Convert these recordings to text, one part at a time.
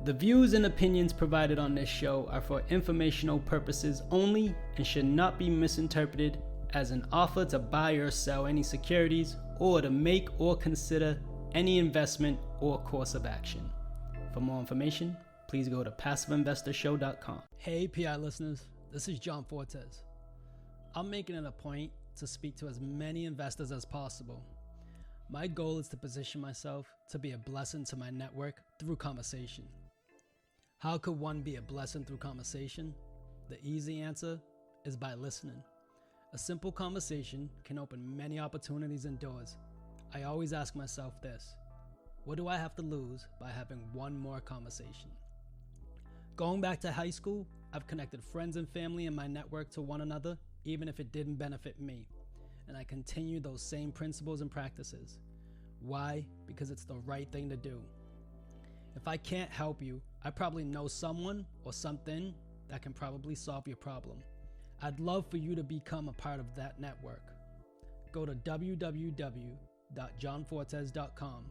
The views and opinions provided on this show are for informational purposes only and should not be misinterpreted as an offer to buy or sell any securities or to make or consider any investment or course of action. For more information, please go to passiveinvestorshow.com. Hey PI listeners, this is John Fortes. I'm making it a point to speak to as many investors as possible. My goal is to position myself to be a blessing to my network through conversation. How could one be a blessing through conversation? The easy answer is by listening. A simple conversation can open many opportunities and doors. I always ask myself this: what do I have to lose by having one more conversation? Going back to high school, I've connected friends and family in my network to one another, even if it didn't benefit me. And I continue those same principles and practices. Why? Because it's the right thing to do. If I can't help you, I probably know someone or something that can probably solve your problem. I'd love for you to become a part of that network. Go to www.johnfortes.com,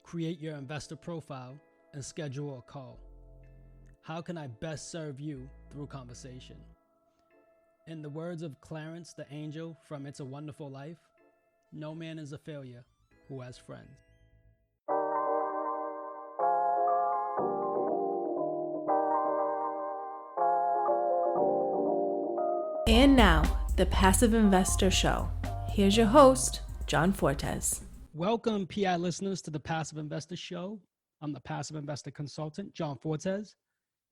create your investor profile, and schedule a call. How can I best serve you through conversation? In the words of Clarence the Angel from It's a Wonderful Life, no man is a failure who has friends. And now, the Passive Investor Show. Here's your host, John Fortes. Welcome, PI listeners, to the Passive Investor Show. I'm the Passive Investor Consultant, John Fortes,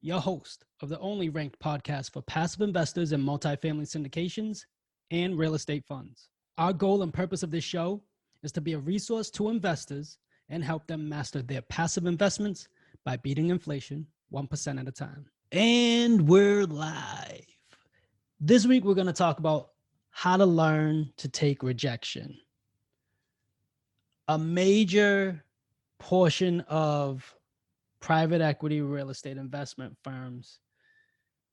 your host of the only ranked podcast for passive investors in multifamily syndications and real estate funds. Our goal and purpose of this show is to be a resource to investors and help them master their passive investments by beating inflation 1% at a time. And we're live. This week, we're going to talk about how to learn to take rejection. A major portion of private equity real estate investment firms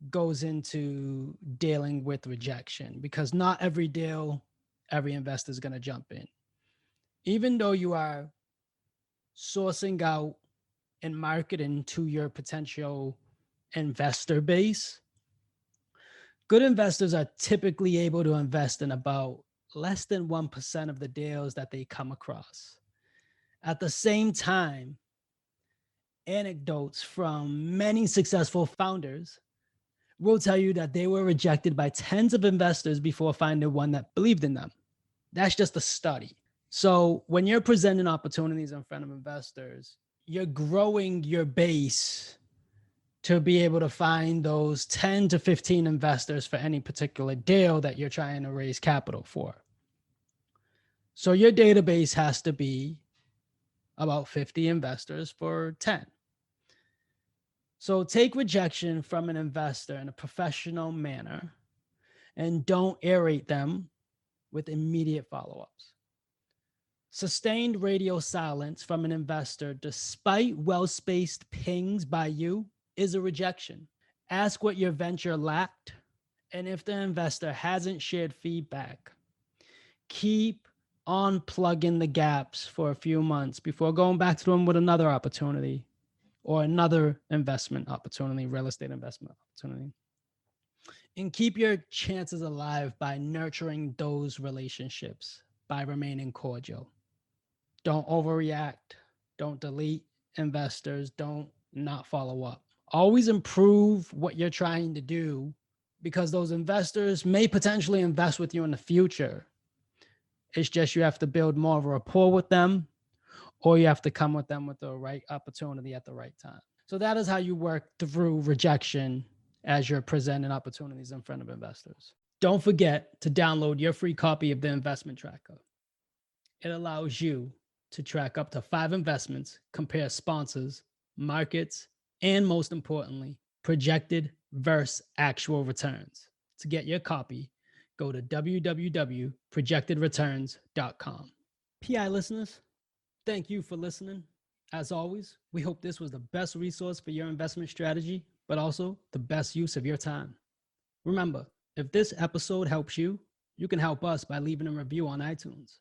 goes into dealing with rejection because not every deal, every investor is going to jump in. Even though you are sourcing out and marketing to your potential investor base, good investors are typically able to invest in about less than 1% of the deals that they come across. At the same time, anecdotes from many successful founders will tell you that they were rejected by tens of investors before finding one that believed in them. That's just a study. So when you're presenting opportunities in front of investors, you're growing your base to be able to find those 10 to 15 investors for any particular deal that you're trying to raise capital for. So your database has to be about 50 investors for 10. So take rejection from an investor in a professional manner and don't aerate them with immediate follow-ups. Sustained radio silence from an investor despite well-spaced pings by you is a rejection. Ask what your venture lacked, and if the investor hasn't shared feedback, keep on plugging the gaps for a few months before going back to them with another opportunity or another investment opportunity, real estate investment opportunity. And keep your chances alive by nurturing those relationships, by remaining cordial. Don't overreact. Don't delete investors. Don't not follow up. Always improve what you're trying to do because those investors may potentially invest with you in the future. It's just you have to build more of a rapport with them, or you have to come with them with the right opportunity at the right time. So that is how you work through rejection as you're presenting opportunities in front of investors. Don't forget to download your free copy of the investment tracker. It allows you to track up to 5 investments, compare sponsors, markets, and most importantly, projected versus actual returns. To get your copy, go to www.projectedreturns.com. PI listeners, thank you for listening. As always, we hope this was the best resource for your investment strategy, but also the best use of your time. Remember, if this episode helps you, you can help us by leaving a review on iTunes.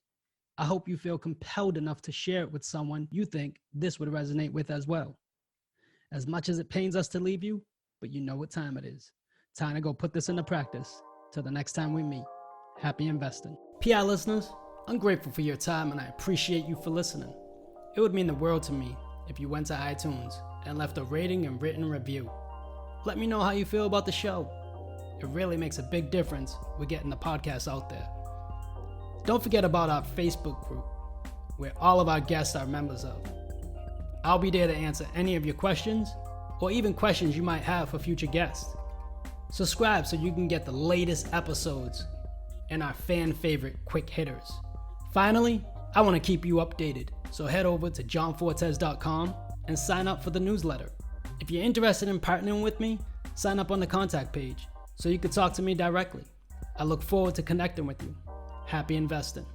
I hope you feel compelled enough to share it with someone you think this would resonate with as well. As much as it pains us to leave you, but you know what time it is. Time to go put this into practice. Till the next time we meet, happy investing. PI listeners, I'm grateful for your time and I appreciate you for listening. It would mean the world to me if you went to iTunes and left a rating and written review. Let me know how you feel about the show. It really makes a big difference with getting the podcast out there. Don't forget about our Facebook group, where all of our guests are members of. I'll be there to answer any of your questions, or even questions you might have for future guests. Subscribe so you can get the latest episodes and our fan favorite quick hitters. Finally, I want to keep you updated, so head over to johnfortes.com and sign up for the newsletter. If you're interested in partnering with me, sign up on the contact page so you can talk to me directly. I look forward to connecting with you. Happy investing.